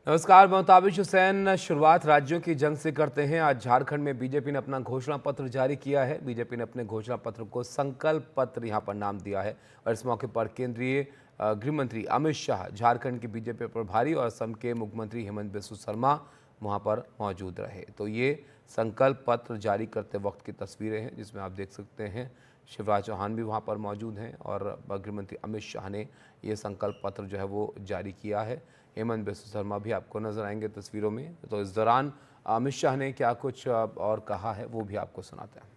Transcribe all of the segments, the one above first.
नमस्कार, मैं मुताबिश हुसैन। शुरुआत राज्यों की जंग से करते हैं। आज झारखंड में बीजेपी ने अपना घोषणा पत्र जारी किया है। बीजेपी ने अपने घोषणा पत्र को संकल्प पत्र यहां पर नाम दिया है और इस मौके पर केंद्रीय गृह मंत्री अमित शाह, झारखंड के बीजेपी प्रभारी और असम के मुख्यमंत्री हेमंत बिस्वा शर्मा वहां पर मौजूद रहे। तो ये संकल्प पत्र जारी करते वक्त की तस्वीरें हैं, जिसमें आप देख सकते हैं शिवराज चौहान भी वहाँ पर मौजूद हैं और गृह मंत्री अमित शाह ने ये संकल्प पत्र जो है वो जारी किया है। हेमंत बिस्वा शर्मा भी आपको नजर आएंगे तस्वीरों में। तो इस दौरान अमित शाह ने क्या कुछ और कहा है वो भी आपको सुनाते हैं।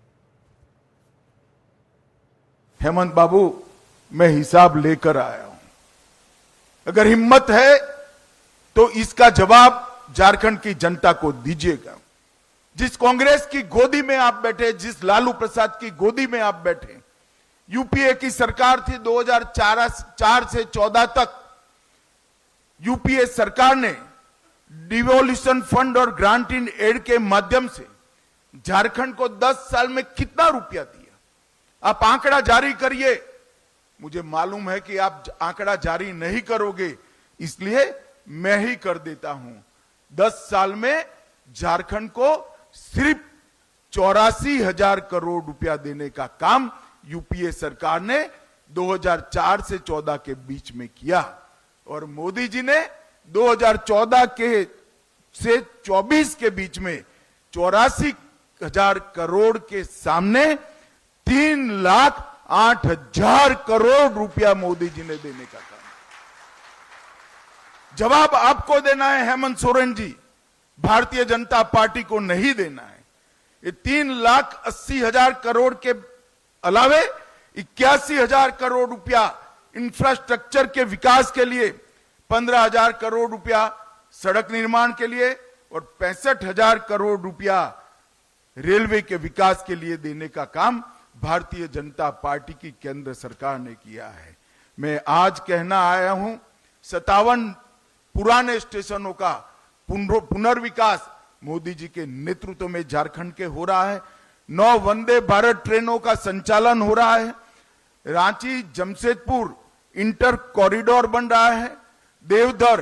हेमंत बाबू, मैं हिसाब लेकर आया हूं। अगर हिम्मत है तो इसका जवाब झारखंड की जनता को दीजिएगा। जिस कांग्रेस की गोदी में आप बैठे, जिस लालू प्रसाद की गोदी में आप बैठे, यूपीए की सरकार थी 2004 से 14 तक। यूपीए सरकार ने डिवोल्यूशन फंड और ग्रांट इन एड के माध्यम से झारखंड को 10 साल में कितना रुपया दिया? आप आंकड़ा जारी करिए। मुझे मालूम है कि आप आंकड़ा जारी नहीं करोगे, इसलिए मैं ही कर देता हूं। 10 साल में झारखंड को सिर्फ 84,000 करोड़ रुपया देने का काम यूपीए सरकार ने 2004 से 14 के बीच में किया और मोदी जी ने 2014 के से 24 के बीच में 84,000 करोड़ के सामने 3,08,000 करोड़ रुपया मोदी जी ने देने का काम। जवाब आपको देना है हेमंत सोरेन जी, भारतीय जनता पार्टी को नहीं देना है। ये 3,80,000 करोड़ के अलावे 81,000 करोड़ रुपया इंफ्रास्ट्रक्चर के विकास के लिए, 15,000 करोड़ रुपया सड़क निर्माण के लिए और 65,000 करोड़ रुपया रेलवे के विकास के लिए देने का काम भारतीय जनता पार्टी की केंद्र सरकार ने किया है। मैं आज कहना आया हूं 57 पुराने स्टेशनों का पुनर्विकास मोदी जी के नेतृत्व में झारखंड के हो रहा है। 9 वंदे भारत ट्रेनों का संचालन हो रहा है। रांची जमशेदपुर इंटर कॉरिडोर बन रहा है। देवधर,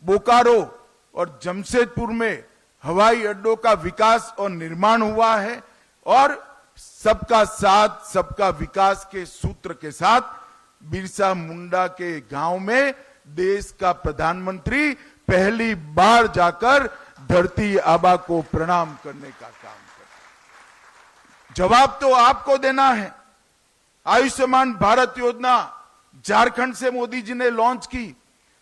बोकारो और जमशेदपुर में हवाई अड्डों का विकास और निर्माण हुआ है और सबका साथ सबका विकास के सूत्र के साथ बिरसा मुंडा के गांव में देश का प्रधानमंत्री पहली बार जाकर धरती आबा को प्रणाम करने का काम कर। जवाब तो आपको देना है। आयुष्मान भारत योजना झारखंड से मोदी जी ने लॉन्च की।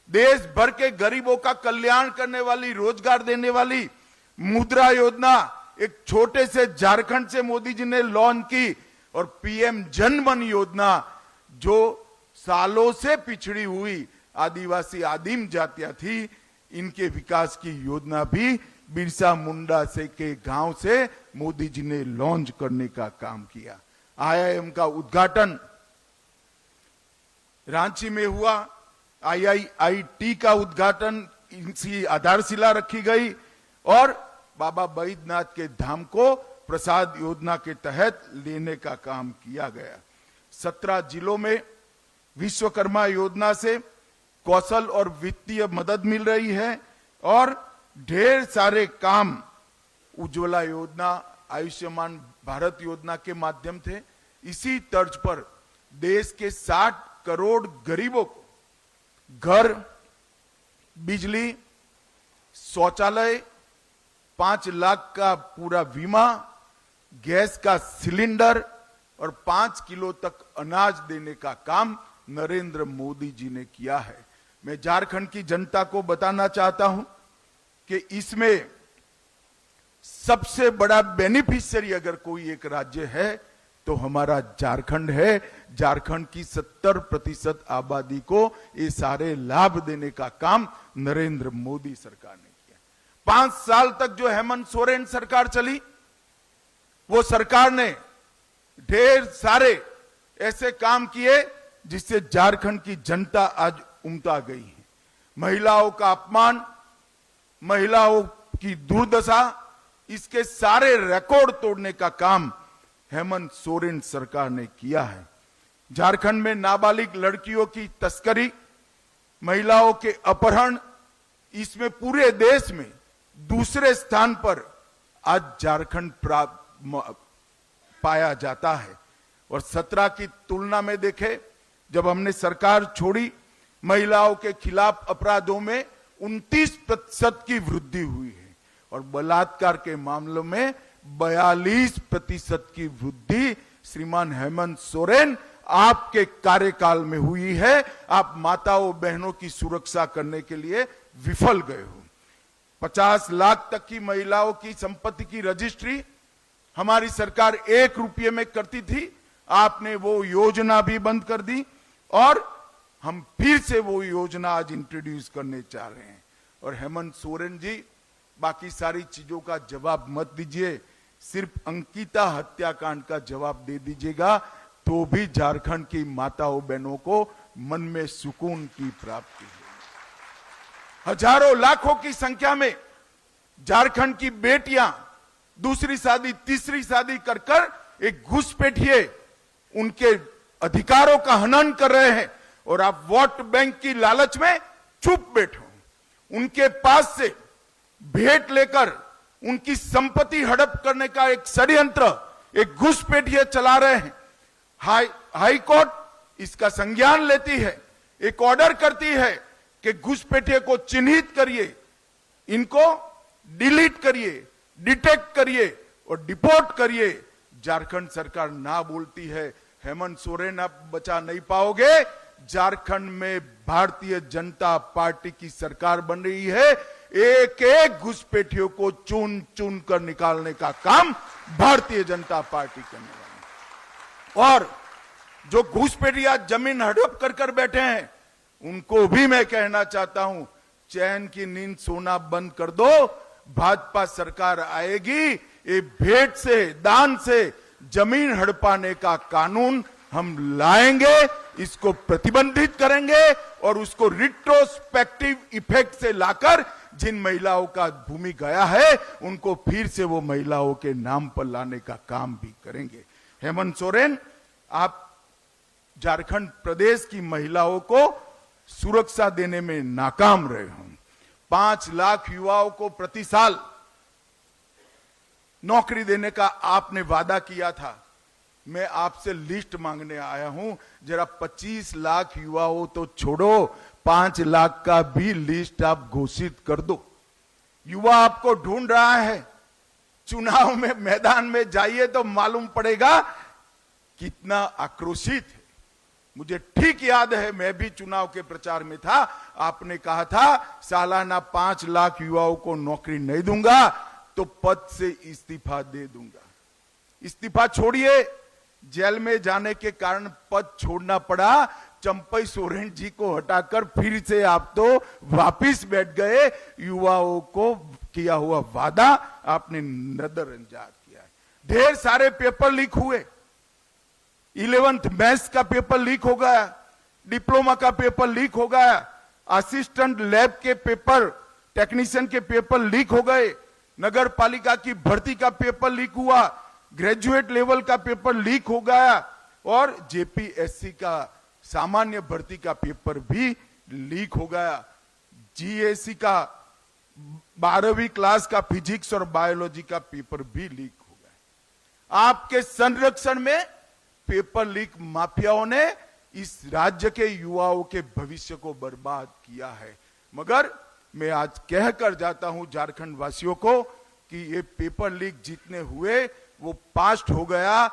देश भर के गरीबों का कल्याण करने वाली, रोजगार देने वाली मुद्रा योजना एक छोटे से झारखंड से मोदी जी ने लॉन्च की और पीएम जन धन योजना जो सालों से पिछड़ी हुई आदिवासी आदिम जातियां थी, इनके विकास की योजना भी बिरसा मुंडा से के गांव से मोदी जी ने लॉन्च करने का काम किया। आईआईएम का उद्घाटन रांची में हुआ। आईआईटी का उद्घाटन, इनकी आधारशिला रखी गई और बाबा बैद्यनाथ के धाम को प्रसाद योजना के तहत लेने का काम किया गया। 17 जिलों में विश्वकर्मा योजना से कौशल और वित्तीय मदद मिल रही है और ढेर सारे काम उज्ज्वला योजना, आयुष्मान भारत योजना के माध्यम थे। इसी तर्ज पर देश के 60 करोड़ गरीबों को घर, बिजली, शौचालय, 5 लाख का पूरा बीमा, गैस का सिलेंडर और 5 किलो तक अनाज देने का काम नरेंद्र मोदी जी ने किया है। मैं झारखंड की जनता को बताना चाहता हूं कि इसमें सबसे बड़ा बेनिफिशियरी अगर कोई एक राज्य है तो हमारा झारखंड है। झारखंड की 70% आबादी को ये सारे लाभ देने का काम नरेंद्र मोदी सरकार ने किया। 5 साल तक जो हेमंत सोरेन सरकार चली, वो सरकार ने ढेर सारे ऐसे काम किए जिससे झारखंड की जनता आज उमटा गई है। महिलाओं का अपमान, महिलाओं की दुर्दशा, इसके सारे रिकॉर्ड तोड़ने का काम हेमंत सोरेन सरकार ने किया है। झारखंड में नाबालिग लड़कियों की तस्करी, महिलाओं के अपहरण, इसमें पूरे देश में दूसरे स्थान पर आज झारखंड पाया जाता है। और 17 की तुलना में देखें, जब हमने सरकार छोड़ी, महिलाओं के खिलाफ अपराधों में 29% की वृद्धि हुई है और बलात्कार के मामलों में 42% की वृद्धि श्रीमान हेमंत सोरेन आपके कार्यकाल में हुई है। आप माताओं बहनों की सुरक्षा करने के लिए विफल गए हो। 50 लाख तक की महिलाओं की संपत्ति की रजिस्ट्री हमारी सरकार 1 रुपये में करती थी, आपने वो योजना भी बंद कर दी और हम फिर से वो योजना आज इंट्रोड्यूस करने चाह रहे हैं। और हेमंत सोरेन जी, बाकी सारी चीजों का जवाब मत दीजिए, सिर्फ अंकिता हत्याकांड का जवाब दे दीजिएगा तो भी झारखंड की माताओं बहनों को मन में सुकून की प्राप्ति है। हजारों लाखों की संख्या में झारखंड की बेटियां दूसरी शादी तीसरी शादी कर कर एक घुसपैठिए उनके अधिकारों का हनन कर रहे हैं और आप वोट बैंक की लालच में चुप बैठो। उनके पास से भेंट लेकर उनकी संपत्ति हड़प करने का एक षड्यंत्र एक घुसपैठिए चला रहे हैं। हाई कोर्ट इसका संज्ञान लेती है, एक ऑर्डर करती है कि घुसपैठिए को चिन्हित करिए, इनको डिलीट करिए, डिटेक्ट करिए और डिपोर्ट करिए। झारखंड सरकार ना बोलती है। हेमंत सोरेन आप बचा नहीं पाओगे। झारखंड में भारतीय जनता पार्टी की सरकार बन रही है। एक एक घुसपैठियों को चुन चुन कर निकालने का काम भारतीय जनता पार्टी करने वाली है। और जो घुसपैठिया जमीन हड़प कर कर बैठे हैं उनको भी मैं कहना चाहता हूं, चैन की नींद सोना बंद कर दो। भाजपा सरकार आएगी, ये भेंट से दान से जमीन हड़पाने का कानून हम लाएंगे, इसको प्रतिबंधित करेंगे और उसको रिट्रोस्पेक्टिव इफेक्ट से लाकर जिन महिलाओं का भूमि गया है उनको फिर से वो महिलाओं के नाम पर लाने का काम भी करेंगे। हेमंत सोरेन, आप झारखंड प्रदेश की महिलाओं को सुरक्षा देने में नाकाम रहे हो। 5 लाख युवाओं को प्रति साल नौकरी देने का आपने वादा किया था। मैं आपसे लिस्ट मांगने आया हूं, जरा 25 लाख युवाओं तो छोड़ो, 5 लाख का भी लिस्ट आप घोषित कर दो। युवा आपको ढूंढ रहा है। चुनाव में मैदान में जाइए तो मालूम पड़ेगा कितना आक्रोशित है। मुझे ठीक याद है, मैं भी चुनाव के प्रचार में था। आपने कहा था सालाना 5 लाख युवाओं को नौकरी नहीं दूंगा तो पद से इस्तीफा दे दूंगा। इस्तीफा छोड़िए, जेल में जाने के कारण पद छोड़ना पड़ा। चंपई सोरेन जी को हटाकर फिर से आप तो वापिस बैठ गए। युवाओं को किया हुआ वादा आपने नजरअंदाज किया है। ढेर सारे पेपर लीक हुए। 11th मैथ्स का पेपर लीक हो गया, डिप्लोमा का पेपर लीक हो गया, असिस्टेंट लैब के पेपर, टेक्नीशियन के पेपर लीक हो गए, नगर पालिका की भर्ती का पेपर लीक हुआ, ग्रेजुएट लेवल का पेपर लीक हो गया और जेपीएससी का सामान्य भर्ती का पेपर भी लीक हो गया। जीएससी का 12वीं क्लास का फिजिक्स और बायोलॉजी का पेपर भी लीक हो गया। आपके संरक्षण में पेपर लीक माफियाओं ने इस राज्य के युवाओं के भविष्य को बर्बाद किया है। मगर मैं आज कहकर जाता हूं झारखंड वासियों को कि ये पेपर लीक जितने हुए वो पास्ट हो गया।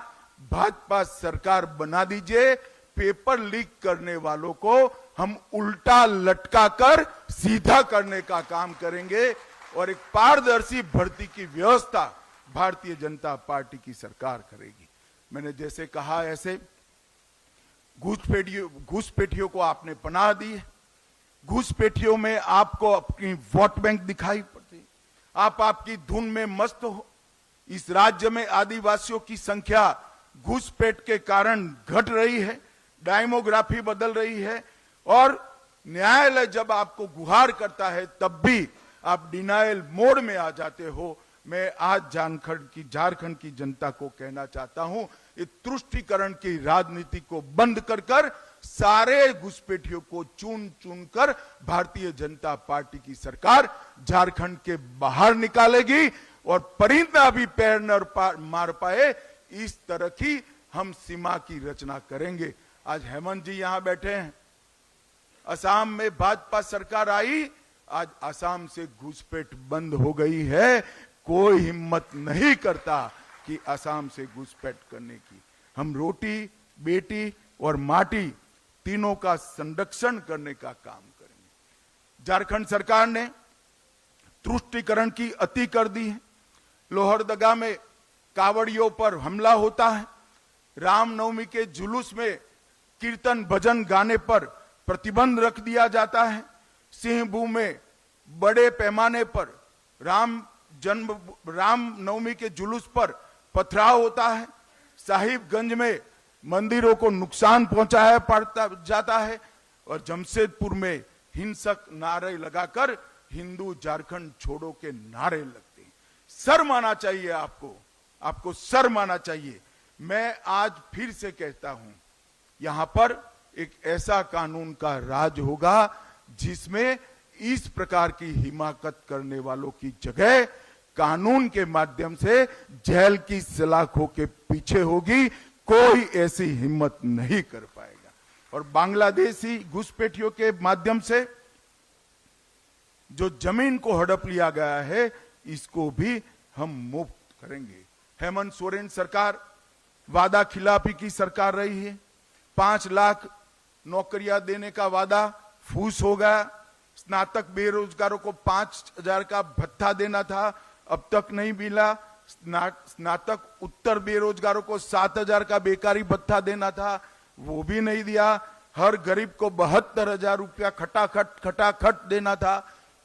भाजपा सरकार बना दीजिए। पेपर लीक करने वालों को हम उल्टा लटका कर सीधा करने का काम करेंगे और एक पारदर्शी भर्ती की व्यवस्था भारतीय जनता पार्टी की सरकार करेगी। मैंने जैसे कहा ऐसे घुसपैठियों को आपने पनाह दी है। घुसपैठियों में आपको अपनी वोट बैंक दिखाई पड़ती, आप आपकी धुन में मस्त हो। इस राज्य में आदिवासियों की संख्या घुसपैठ के कारण घट रही है, डेमोग्राफी बदल रही है और न्यायालय जब आपको गुहार करता है तब भी आप डिनायल मोड में आ जाते हो। मैं आज झारखंड की जनता को कहना चाहता हूं, ये तुष्टीकरण की राजनीति को बंद कर सारे घुसपैठियों को चुन चुन कर भारतीय जनता पार्टी की सरकार झारखंड के बाहर निकालेगी और परिंदा भी पैर न मार पाए इस तरह की हम सीमा की रचना करेंगे। आज हेमंत जी यहां बैठे हैं। असम में भाजपा सरकार आई, आज असम से घुसपैठ बंद हो गई है। कोई हिम्मत नहीं करता कि असम से घुसपैठ करने की। हम रोटी, बेटी और माटी तीनों का संरक्षण करने का काम करेंगे। झारखंड सरकार ने तुष्टीकरण की अति कर दी है। लोहरदगा में कावड़ियों पर हमला होता है। रामनवमी के जुलूस में कीर्तन भजन गाने पर प्रतिबंध रख दिया जाता है। सिंहभूम में बड़े पैमाने पर रामनवमी के जुलूस पर पथराव होता है। साहिबगंज में मंदिरों को नुकसान पहुंचाया पड़ता जाता है और जमशेदपुर में हिंसक नारे लगाकर हिंदू झारखंड छोड़ो के नारे लगते हैं। शर्म आना चाहिए आपको शर्म आना चाहिए। मैं आज फिर से कहता हूं, यहां पर एक ऐसा कानून का राज होगा जिसमें इस प्रकार की हिमाकत करने वालों की जगह कानून के माध्यम से जेल की सलाखों के पीछे होगी। कोई ऐसी हिम्मत नहीं कर पाएगा। और बांग्लादेशी घुसपैठियों के माध्यम से जो जमीन को हड़प लिया गया है, इसको भी हम मुक्त करेंगे। हेमंत सोरेन सरकार वादा खिलाफी की सरकार रही है। 5 लाख नौकरियां देने का वादा फूस हो गया। स्नातक बेरोजगारों को 5,000 का भत्ता देना था, अब तक नहीं मिला। स्नातक उत्तर बेरोजगारों को 7,000 का बेकारी भत्ता देना था, वो भी नहीं दिया। हर गरीब को 72,000 रुपया खटाखट देना था,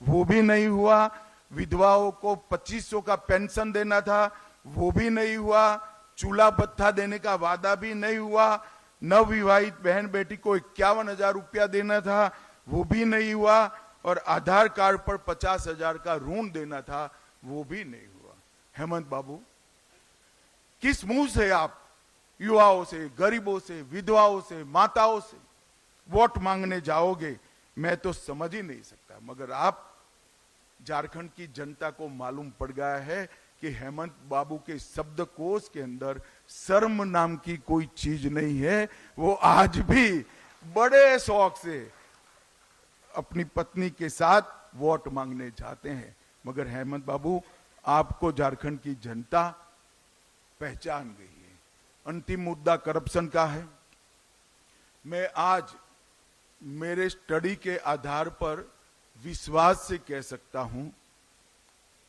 वो भी नहीं हुआ। विधवाओं को 2500 का पेंशन देना था, वो भी नहीं हुआ। चूल्हा भत्ता देने का वादा भी नहीं हुआ। नवविवाहित बहन बेटी को 51,000 रुपया देना था, वो भी नहीं हुआ। और आधार कार्ड पर 50,000 का ऋण देना था, वो भी नहीं हुआ। हेमंत बाबू, किस मुंह से आप युवाओं से, गरीबों से, विधवाओं से, माताओं से वोट मांगने जाओगे? मैं तो समझ ही नहीं सकता। मगर आप, झारखंड की जनता को मालूम पड़ गया है कि हेमंत बाबू के शब्दकोश के अंदर शर्म नाम की कोई चीज नहीं है। वो आज भी बड़े शौक से अपनी पत्नी के साथ वोट मांगने जाते हैं। मगर हेमंत बाबू, आपको झारखंड की जनता पहचान गई है। अंतिम मुद्दा करप्शन का है। मैं आज मेरे स्टडी के आधार पर विश्वास से कह सकता हूं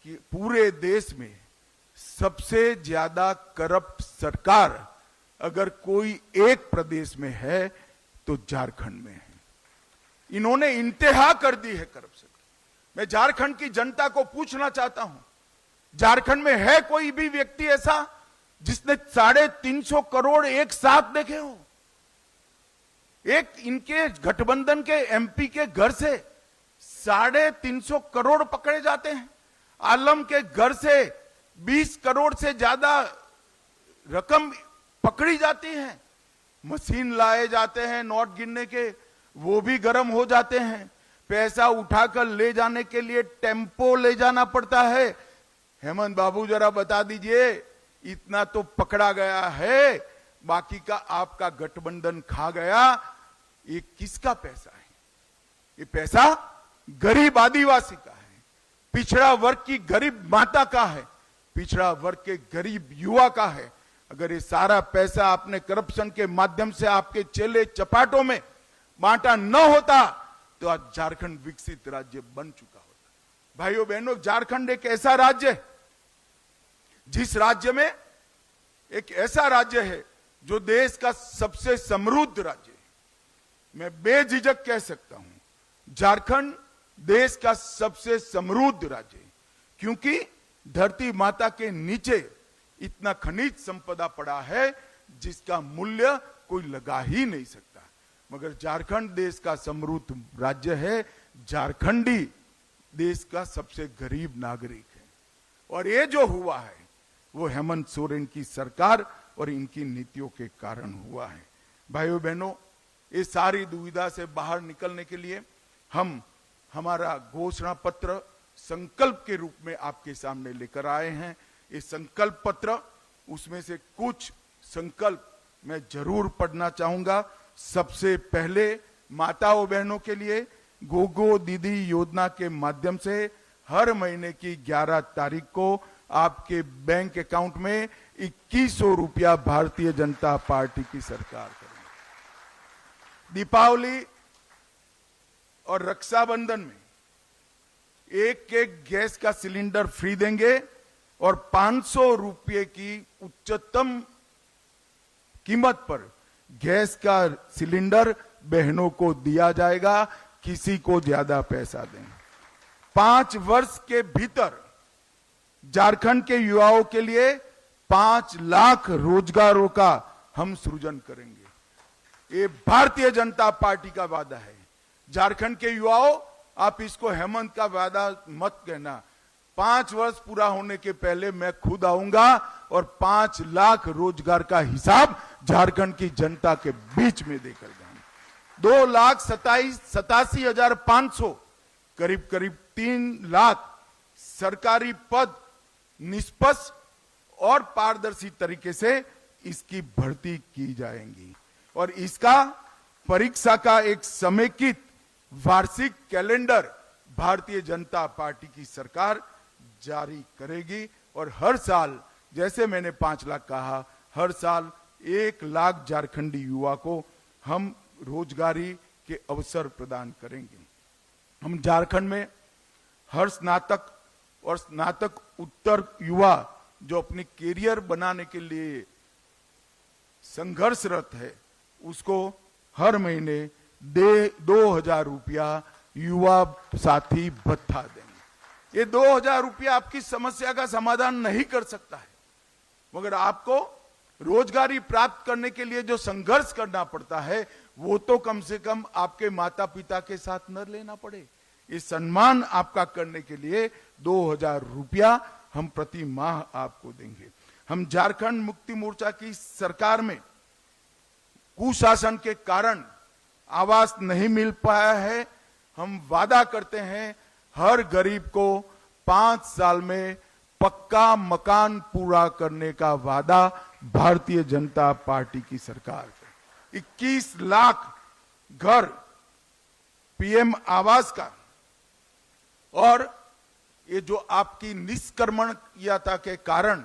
कि पूरे देश में सबसे ज्यादा करप्ट सरकार अगर कोई एक प्रदेश में है तो झारखंड में है। इन्होंने इंतहा कर दी है करप्शन की। मैं झारखंड की जनता को पूछना चाहता हूं, झारखंड में है कोई भी व्यक्ति ऐसा जिसने 350 करोड़ एक साथ देखे हो? एक इनके गठबंधन के एमपी के घर से 350 करोड़ पकड़े जाते हैं। आलम के घर से 20 करोड़ से ज्यादा रकम पकड़ी जाती है। मशीन लाए जाते हैं नोट गिनने के, वो भी गर्म हो जाते हैं। पैसा उठाकर ले जाने के लिए टेम्पो ले जाना पड़ता है। हेमंत बाबू, जरा बता दीजिए, इतना तो पकड़ा गया है, बाकी का आपका गठबंधन खा गया। ये किसका पैसा है? ये पैसा गरीब आदिवासी का है, पिछड़ा वर्ग की गरीब माता का है, पिछड़ा वर्ग के गरीब युवा का है। अगर ये सारा पैसा आपने करप्शन के माध्यम से आपके चेले चपाटों में बांटा न होता तो आज झारखंड विकसित राज्य बन चुका होता। भाइयों बहनों, झारखंड एक ऐसा राज्य है जिस राज्य में एक ऐसा राज्य है जो देश का सबसे समृद्ध राज्य है। मैं बेझिझक कह सकता हूं, झारखंड देश का सबसे समृद्ध राज्य है, क्योंकि धरती माता के नीचे इतना खनिज संपदा पड़ा है जिसका मूल्य कोई लगा ही नहीं सकता। मगर झारखंड देश का समृद्ध राज्य है, झारखंडी देश का सबसे गरीब नागरिक है। और ये जो हुआ है वो हेमंत सोरेन की सरकार और इनकी नीतियों के कारण हुआ है। भाइयों बहनों, इस सारी दुविधा से बाहर निकलने के लिए हम हमारा घोषणा पत्र संकल्प के रूप में आपके सामने लेकर आए हैं। ये संकल्प पत्र, उसमें से कुछ संकल्प मैं जरूर पढ़ना चाहूंगा। सबसे पहले माताओं बहनों के लिए गोगो दीदी योजना के माध्यम से हर महीने की 11 तारीख को आपके बैंक अकाउंट में 2100 रुपया भारतीय जनता पार्टी की सरकार करेगी। दीपावली और रक्षाबंधन में एक गैस का सिलेंडर फ्री देंगे और 500 रुपये की उच्चतम कीमत पर गैस का सिलेंडर बहनों को दिया जाएगा, किसी को ज्यादा पैसा देंगे। 5 वर्ष के भीतर झारखंड के युवाओं के लिए 5 लाख रोजगारों का हम सृजन करेंगे। ये भारतीय जनता पार्टी का वादा है। झारखंड के युवाओं, आप इसको हेमंत का वादा मत कहना। 5 वर्ष पूरा होने के पहले मैं खुद आऊंगा और 5 लाख रोजगार का हिसाब झारखंड की जनता के बीच में देकर जाऊंगा। 2,87,500 करीब 3 लाख सरकारी पद निष्पक्ष और पारदर्शी तरीके से इसकी भर्ती की जाएंगी और इसका परीक्षा का एक समेकित वार्षिक कैलेंडर भारतीय जनता पार्टी की सरकार जारी करेगी और हर साल, जैसे मैंने 5 लाख कहा, हर साल 1 लाख झारखंडी युवा को हम रोजगारी के अवसर प्रदान करेंगे। हम झारखंड में हर स्नातक और स्नातक उत्तर युवा जो अपनी कैरियर बनाने के लिए संघर्षरत है, उसको हर महीने 2,000 रुपया युवा साथी भत्ता देंगे। ये 2,000 रुपया आपकी समस्या का समाधान नहीं कर सकता है, मगर आपको रोजगारी प्राप्त करने के लिए जो संघर्ष करना पड़ता है वो तो कम से कम आपके माता पिता के साथ न लेना पड़े। ये सम्मान आपका करने के लिए 2,000 रुपया हम प्रति माह आपको देंगे। हम झारखंड मुक्ति मोर्चा की सरकार में कुशासन के कारण आवास नहीं मिल पाया है। हम वादा करते हैं हर गरीब को 5 साल में पक्का मकान पूरा करने का वादा भारतीय जनता पार्टी की सरकार का। 21 लाख घर पीएम आवास का और ये जो आपकी निष्कर्मणीयता के कारण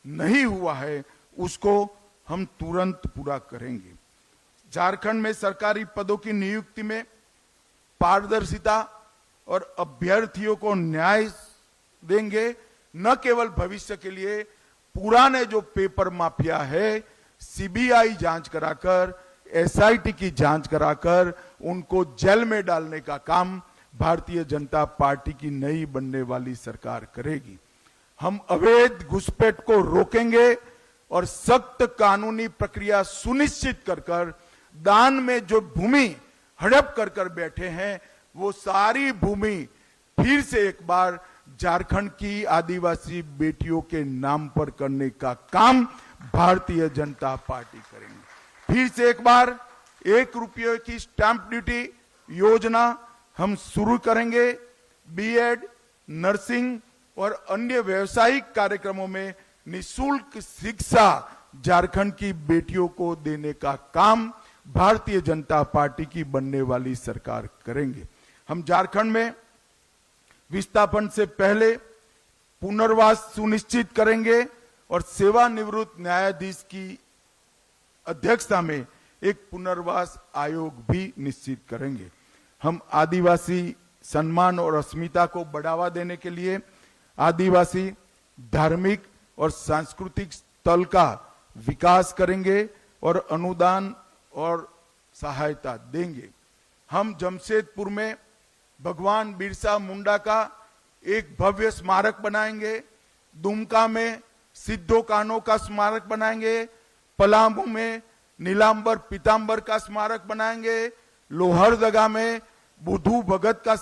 नहीं हुआ है उसको हम तुरंत पूरा करेंगे। झारखंड में सरकारी पदों की नियुक्ति में पारदर्शिता और अभ्यर्थियों को न्याय देंगे। न केवल भविष्य के लिए, पुराने जो पेपर माफिया है सीबीआई जांच कराकर, एसआईटी की जांच कराकर उनको जेल में डालने का काम भारतीय जनता पार्टी की नई बनने वाली सरकार करेगी। हम अवैध घुसपैठ को रोकेंगे और सख्त कानूनी प्रक्रिया सुनिश्चित कर दान में जो भूमि हड़प कर बैठे हैं वो सारी भूमि फिर से एक बार झारखंड की आदिवासी बेटियों के नाम पर करने का काम भारतीय जनता पार्टी करेंगे। फिर से एक बार 1 रुपये की स्टैंप ड्यूटी योजना हम शुरू करेंगे। बीएड, नर्सिंग और अन्य व्यावसायिक कार्यक्रमों में निःशुल्क शिक्षा झारखंड की बेटियों को देने का काम भारतीय जनता पार्टी की बनने वाली सरकार करेंगे। हम झारखंड में विस्थापन से पहले पुनर्वास सुनिश्चित करेंगे और सेवानिवृत्त न्यायाधीश की अध्यक्षता में एक पुनर्वास आयोग भी निश्चित करेंगे। हम आदिवासी सम्मान और अस्मिता को बढ़ावा देने के लिए आदिवासी धार्मिक और सांस्कृतिक स्थल का विकास करेंगे और अनुदान और सहायता देंगे। हम जमशेदपुर में भगवान बिरसा मुंडा का एक भव्य स्मारक बनाएंगे। दुमका में सिद्धो कान्हो का स्मारक बनाएंगे। पलामू में नीलांबर पीतांबर का स्मारक बनाएंगे। लोहरदगा में बुद्धू भगत का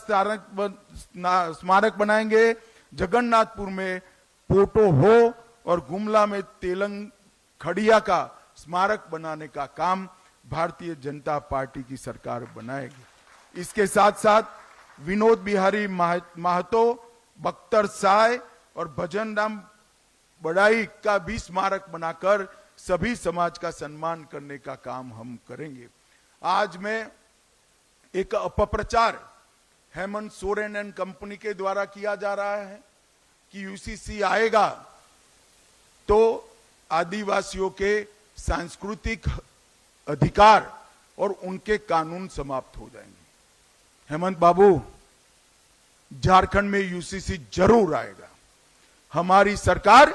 स्मारक बनाएंगे। जगन्नाथपुर में पोटो हो और गुमला में तेलंग खड़िया का स्मारक बनाने का काम भारतीय जनता पार्टी की सरकार बनाएगी। इसके साथ साथ विनोद बिहारी महतो, बख्तर साय और भजन राम बड़ाई का भी स्मारक बनाकर सभी समाज का सम्मान करने का काम हम करेंगे। आज मैं एक अपप्रचार हेमंत सोरेन एंड कंपनी के द्वारा किया जा रहा है कि यूसीसी आएगा तो आदिवासियों के सांस्कृतिक अधिकार और उनके कानून समाप्त हो जाएंगे। हेमंत बाबू, झारखंड में यूसीसी जरूर आएगा। हमारी सरकार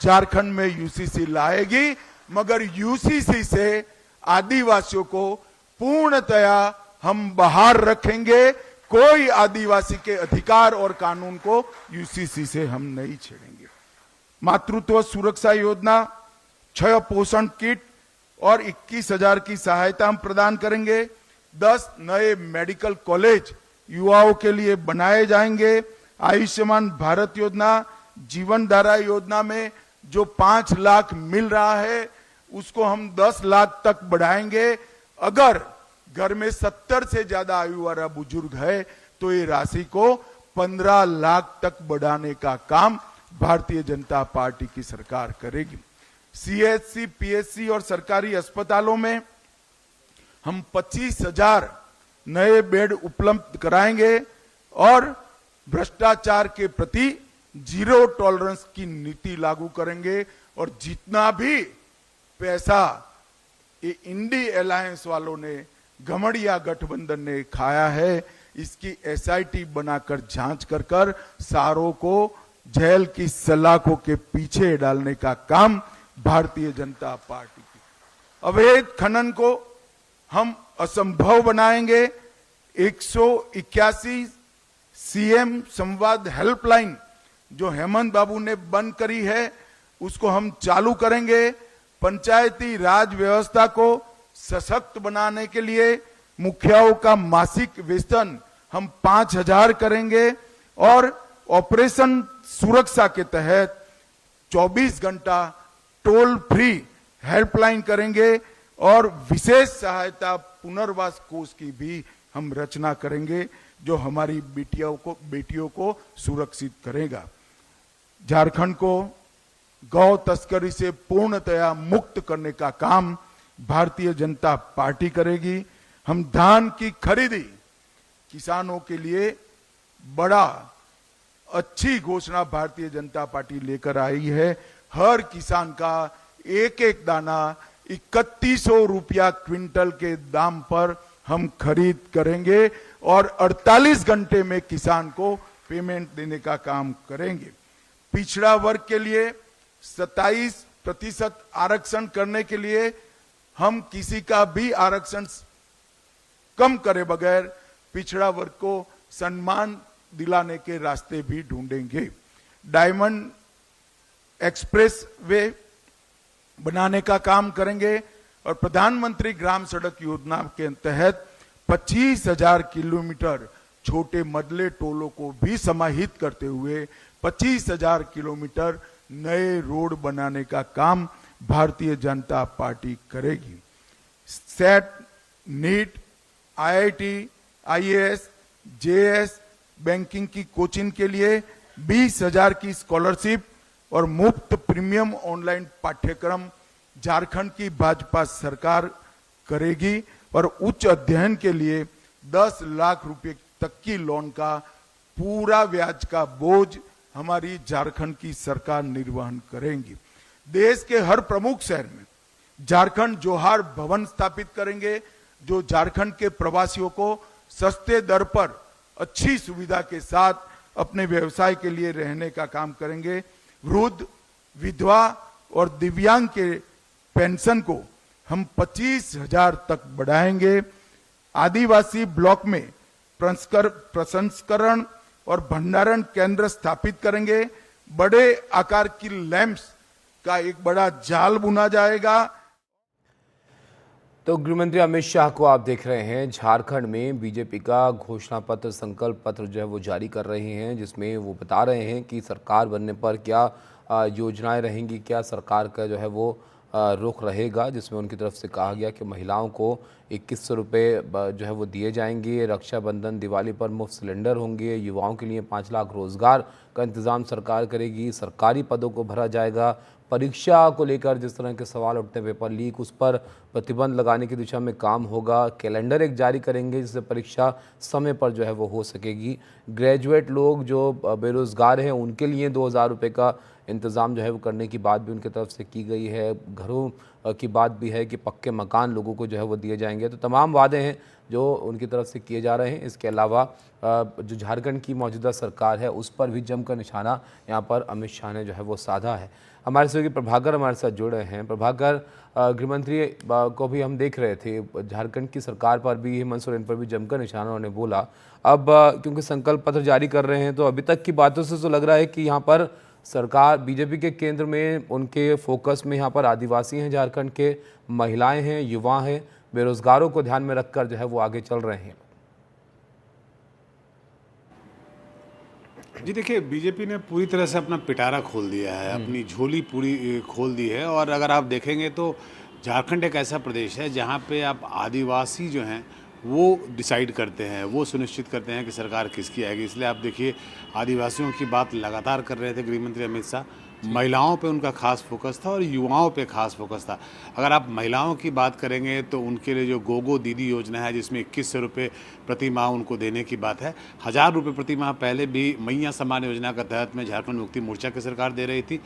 झारखंड में यूसीसी लाएगी, मगर यूसीसी से आदिवासियों को पूर्णतया हम बाहर रखेंगे। कोई आदिवासी के अधिकार और कानून को यूसीसी से हम नहीं छेड़ेंगे। मातृत्व सुरक्षा योजना, 6 पोषण किट और 21,000 की सहायता हम प्रदान करेंगे। 10 नए मेडिकल कॉलेज युवाओं के लिए बनाए जाएंगे। आयुष्मान भारत योजना, जीवन धारा योजना में जो 5 लाख मिल रहा है उसको हम 10 लाख तक बढ़ाएंगे। अगर घर में 70 से ज्यादा आयु वाला बुजुर्ग है तो ये राशि को 15 लाख तक बढ़ाने का काम भारतीय जनता पार्टी की सरकार करेगी। सीएचसी, पीएचसी और सरकारी अस्पतालों में हम 25,000 नए बेड उपलब्ध कराएंगे और भ्रष्टाचार के प्रति जीरो टॉलरेंस की नीति लागू करेंगे। और जितना भी पैसा ये इंडी अलायंस वालों ने, घमड़िया गठबंधन ने खाया है, इसकी एसआईटी बनाकर जांच कर सारों को जेल की सलाखों के पीछे डालने का काम भारतीय जनता पार्टी की। अवैध खनन को हम असंभव बनाएंगे। 181 सीएम संवाद हेल्पलाइन जो हेमंत बाबू ने बंद करी है उसको हम चालू करेंगे। पंचायती राज व्यवस्था को सशक्त बनाने के लिए मुखियाओं का मासिक वेतन हम 5,000 करेंगे और ऑपरेशन सुरक्षा के तहत 24 घंटा टोल फ्री हेल्पलाइन करेंगे और विशेष सहायता पुनर्वास कोष की भी हम रचना करेंगे जो हमारी बेटियों को सुरक्षित करेगा। झारखंड को गौ तस्करी से पूर्णतया मुक्त करने का काम भारतीय जनता पार्टी करेगी। हम धान की खरीदी किसानों के लिए बड़ा अच्छी घोषणा भारतीय जनता पार्टी लेकर आई है। हर किसान का एक एक दाना 3100 रुपया क्विंटल के दाम पर हम खरीद करेंगे और 48 घंटे में किसान को पेमेंट देने का काम करेंगे। पिछड़ा वर्ग के लिए 27% आरक्षण करने के लिए हम किसी का भी आरक्षण कम करे बगैर पिछड़ा वर्ग को सम्मान दिलाने के रास्ते भी ढूंढेंगे। डायमंड एक्सप्रेस वे बनाने का काम करेंगे और प्रधानमंत्री ग्राम सड़क योजना के तहत 25,000 किलोमीटर छोटे मदले टोलों को भी समाहित करते हुए 25,000 किलोमीटर नए रोड बनाने का काम भारतीय जनता पार्टी करेगी। सेट, नीट, आईआईटी, आईएएस, जेएस, बैंकिंग की कोचिंग के लिए 20,000 की स्कॉलरशिप और मुफ्त प्रीमियम ऑनलाइन पाठ्यक्रम झारखंड की भाजपा सरकार करेगी और उच्च अध्ययन के लिए 10 लाख रुपए तक की लोन का पूरा ब्याज का बोझ हमारी झारखंड की सरकार निर्वहन करेंगी। देश के हर प्रमुख शहर में झारखंड जोहार भवन स्थापित करेंगे जो झारखंड के प्रवासियों को सस्ते दर पर अच्छी सुविधा के साथ अपने व्यवसाय के लिए रहने का काम करेंगे। वृद्ध, विधवा और दिव्यांग के पेंशन को हम 25,000 तक बढ़ाएंगे। आदिवासी ब्लॉक में प्रसंस्करण और भंडारण केंद्र स्थापित करेंगे। बड़े आकार की लैंप्स का एक बड़ा जाल बुना जाएगा। तो गृहमंत्री अमित शाह को आप देख रहे हैं, झारखंड में बीजेपी का घोषणा पत्र, संकल्प पत्र जो है वो जारी कर रहे हैं, जिसमें वो बता रहे हैं कि सरकार बनने पर क्या योजनाएं रहेंगी, क्या सरकार का जो है वो रुख रहेगा। जिसमें उनकी तरफ से कहा गया कि महिलाओं को 2100 रुपये जो है वो दिए जाएंगे, रक्षाबंधन दिवाली पर मुफ्त सिलेंडर होंगे, युवाओं के लिए 5 लाख रोजगार का इंतजाम सरकार करेगी, सरकारी पदों को भरा जाएगा, परीक्षा को लेकर जिस तरह के सवाल उठते हैं, पेपर लीक, उस पर प्रतिबंध लगाने की दिशा में काम होगा, कैलेंडर एक जारी करेंगे जिससे परीक्षा समय पर जो है वो हो सकेगी, ग्रेजुएट लोग जो बेरोज़गार हैं उनके लिए 2000 रुपये का इंतज़ाम जो है वो करने की बात भी उनकी तरफ से की गई है, घरों की बात भी है कि पक्के मकान लोगों को जो है वो दिए जाएंगे। तो तमाम वादे हैं जो उनकी तरफ से किए जा रहे हैं। इसके अलावा जो झारखंड की मौजूदा सरकार है उस पर भी जमकर निशाना यहाँ पर अमित शाह ने जो है वो साधा है। हमारे सहयोगी प्रभाकर हमारे साथ जुड़ रहे हैं। प्रभाकर, गृहमंत्री को भी हम देख रहे थे, झारखंड की सरकार पर भी, हेमंत सोरेन पर भी जमकर निशाना उन्होंने बोला। अब क्योंकि संकल्प पत्र जारी कर रहे हैं तो अभी तक की बातों से तो लग रहा है कि यहाँ पर सरकार, बीजेपी के केंद्र में, उनके फोकस में यहाँ पर आदिवासी हैं, झारखंड के महिलाएं हैं, युवा हैं, बेरोजगारों को ध्यान में रखकर जो है वो आगे चल रहे हैं। जी देखिए, बीजेपी ने पूरी तरह से अपना पिटारा खोल दिया है, अपनी झोली पूरी खोल दी है। और अगर आप देखेंगे तो झारखंड एक ऐसा प्रदेश है जहाँ पे आप आदिवासी जो हैं वो डिसाइड करते हैं, वो सुनिश्चित करते हैं कि सरकार किसकी आएगी। इसलिए आप देखिए, आदिवासियों की बात लगातार कर रहे थे गृहमंत्री अमित शाह। महिलाओं पे उनका खास फोकस था और युवाओं पे खास फोकस था। अगर आप महिलाओं की बात करेंगे तो उनके लिए जो गोगो दीदी योजना है, जिसमें 2100 रुपये प्रति माह उनको देने की बात है। 1000 रुपये प्रति माह पहले भी मैया सम्मान योजना के तहत में झारखंड मुक्ति मोर्चा की सरकार दे रही थी।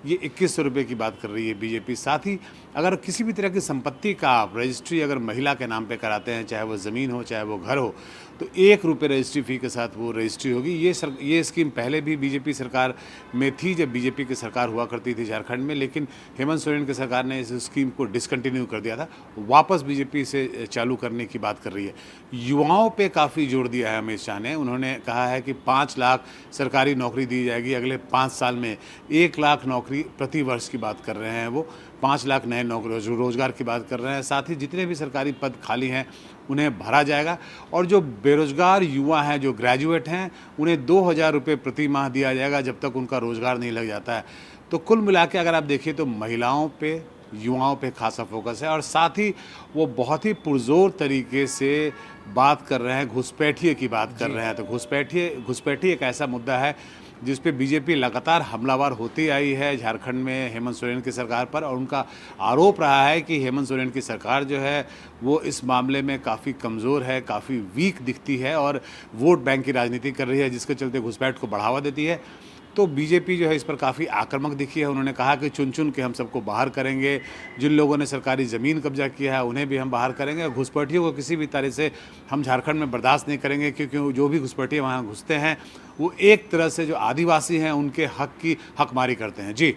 ये 2100 रुपये की बात कर रही है बीजेपी। साथ ही अगर किसी भी तरह की संपत्ति का आप रजिस्ट्री अगर महिला के नाम पे कराते हैं, चाहे वो ज़मीन हो चाहे वो घर हो, तो 1 रुपये रजिस्ट्री फ़ी के साथ वो रजिस्ट्री होगी। ये स्कीम पहले भी बीजेपी सरकार में थी, जब बीजेपी की सरकार हुआ करती थी झारखंड में, लेकिन हेमंत सोरेन की सरकार ने इस स्कीम को डिसकंटिन्यू कर दिया था। वापस बीजेपी इसे चालू करने की बात कर रही है। युवाओं पे काफ़ी जोर दिया है अमित शाह ने। उन्होंने कहा है कि 5 लाख सरकारी नौकरी दी जाएगी अगले 5 साल में। 1 लाख नौकरी प्रति वर्ष की बात कर रहे हैं वो, 5 लाख नए नौकरी रोजगार की बात कर रहे हैं। साथ ही जितने भी सरकारी पद खाली हैं उन्हें भरा जाएगा। और जो बेरोजगार युवा हैं, जो ग्रेजुएट हैं, उन्हें 2000 रुपये प्रति माह दिया जाएगा जब तक उनका रोजगार नहीं लग जाता है। तो कुल मिला के अगर आप देखिए तो महिलाओं पे, युवाओं पे खासा फोकस है। और साथ ही वो बहुत ही पुरजोर तरीके से बात कर रहे हैं, घुसपैठिए की बात कर रहे हैं। तो घुसपैठी एक ऐसा मुद्दा है जिस पे बीजेपी लगातार हमलावर होती आई है झारखंड में हेमंत सोरेन की सरकार पर। और उनका आरोप रहा है कि हेमंत सोरेन की सरकार जो है वो इस मामले में काफ़ी कमज़ोर है, काफ़ी वीक दिखती है और वोट बैंक की राजनीति कर रही है, जिसके चलते घुसपैठ को बढ़ावा देती है। तो बीजेपी जो है इस पर काफ़ी आक्रामक दिखी है। उन्होंने कहा कि चुन चुन के हम सबको बाहर करेंगे, जिन लोगों ने सरकारी ज़मीन कब्जा किया है उन्हें भी हम बाहर करेंगे। घुसपैठियों को किसी भी तरह से हम झारखंड में बर्दाश्त नहीं करेंगे, क्योंकि जो भी घुसपैठिए वहाँ घुसते हैं वो एक तरह से जो आदिवासी हैं उनके हक की हकमारी करते हैं। जी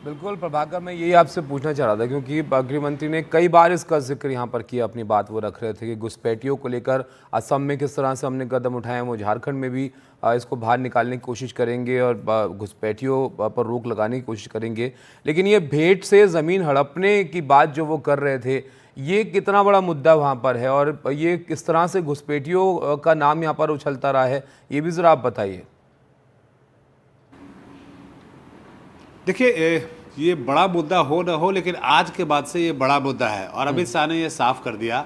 बिल्कुल प्रभाकर, मैं यही आपसे पूछना चाह रहा था क्योंकि गृहमंत्री ने कई बार इसका जिक्र यहाँ पर किया, अपनी बात वो रख रहे थे कि घुसपैठियों को लेकर असम में किस तरह से हमने कदम उठाए हैं, वो झारखंड में भी इसको बाहर निकालने की कोशिश करेंगे और घुसपैठियों पर रोक लगाने की कोशिश करेंगे। लेकिन ये भेंट से ज़मीन हड़पने की बात जो वो कर रहे थे, ये कितना बड़ा मुद्दा वहाँ पर है और ये किस तरह से घुसपैठियों का नाम यहाँ पर उछलता रहा है, ये भी ज़रा आप बताइए। देखिए, ये बड़ा मुद्दा हो ना हो, लेकिन आज के बाद से ये बड़ा मुद्दा है। और अमित शाह ने ये साफ कर दिया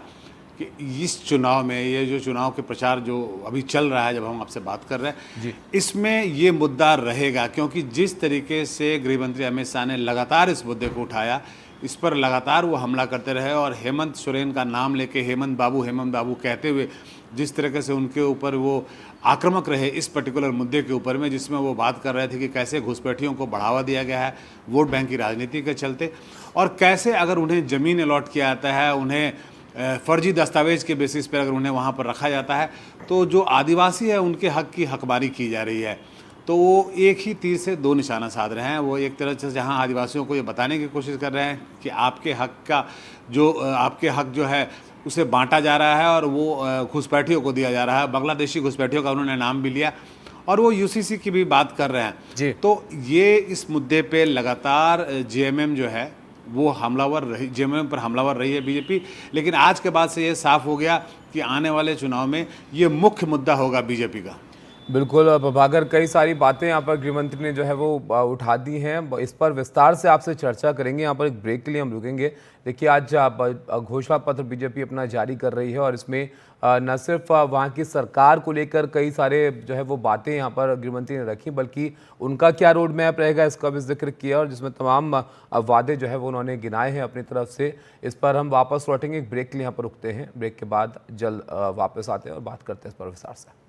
कि इस चुनाव में, ये जो चुनाव के प्रचार जो अभी चल रहा है, जब हम आपसे बात कर रहे हैं, इसमें ये मुद्दा रहेगा। क्योंकि जिस तरीके से गृहमंत्री अमित शाह ने लगातार इस मुद्दे को उठाया, इस पर लगातार वो हमला करते रहे और हेमंत सोरेन का नाम लेके हेमंत बाबू कहते हुए जिस तरीके से उनके ऊपर वो आक्रामक रहे इस पर्टिकुलर मुद्दे के ऊपर में, जिसमें वो बात कर रहे थे कि कैसे घुसपैठियों को बढ़ावा दिया गया है वोट बैंक की राजनीति के चलते, और कैसे अगर उन्हें ज़मीन अलॉट किया जाता है, उन्हें फर्जी दस्तावेज के बेसिस पर अगर उन्हें वहाँ पर रखा जाता है, तो जो आदिवासी है उनके हक की हकबारी की जा रही है। तो वो एक ही तीर से 2 निशाना साध रहे हैं। वो एक तरह से जहाँ आदिवासियों को ये बताने की कोशिश कर रहे हैं कि आपके हक जो है उसे बांटा जा रहा है और वो घुसपैठियों को दिया जा रहा है। बांग्लादेशी घुसपैठियों का उन्होंने नाम भी लिया और वो यूसीसी की भी बात कर रहे हैं। तो ये इस मुद्दे पे लगातार जेएमएम जो है वो हमलावर रही, जेएमएम पर हमलावर रही है बीजेपी। लेकिन आज के बाद से ये साफ हो गया कि आने वाले चुनाव में ये मुख्य मुद्दा होगा बीजेपी का। बिल्कुल प्रभाकर, कई सारी बातें यहाँ पर गृहमंत्री ने जो है वो उठा दी हैं। इस पर विस्तार से आपसे चर्चा करेंगे। यहाँ पर एक ब्रेक के लिए हम रुकेंगे। देखिए, आज घोषणा पत्र बीजेपी अपना जारी कर रही है और इसमें न सिर्फ वहाँ की सरकार को लेकर कई सारे जो है वो बातें यहाँ पर गृहमंत्री ने रखी, बल्कि उनका क्या रोड मैप रहेगा इसका भी जिक्र किया, और जिसमें तमाम वादे जो है वो उन्होंने गिनाए हैं अपनी तरफ से। इस पर हम वापस लौटेंगे। एक ब्रेक के लिए यहाँ पर रुकते हैं। ब्रेक के बाद जल्द वापस आते हैं और बात करते हैं इस पर विस्तार से।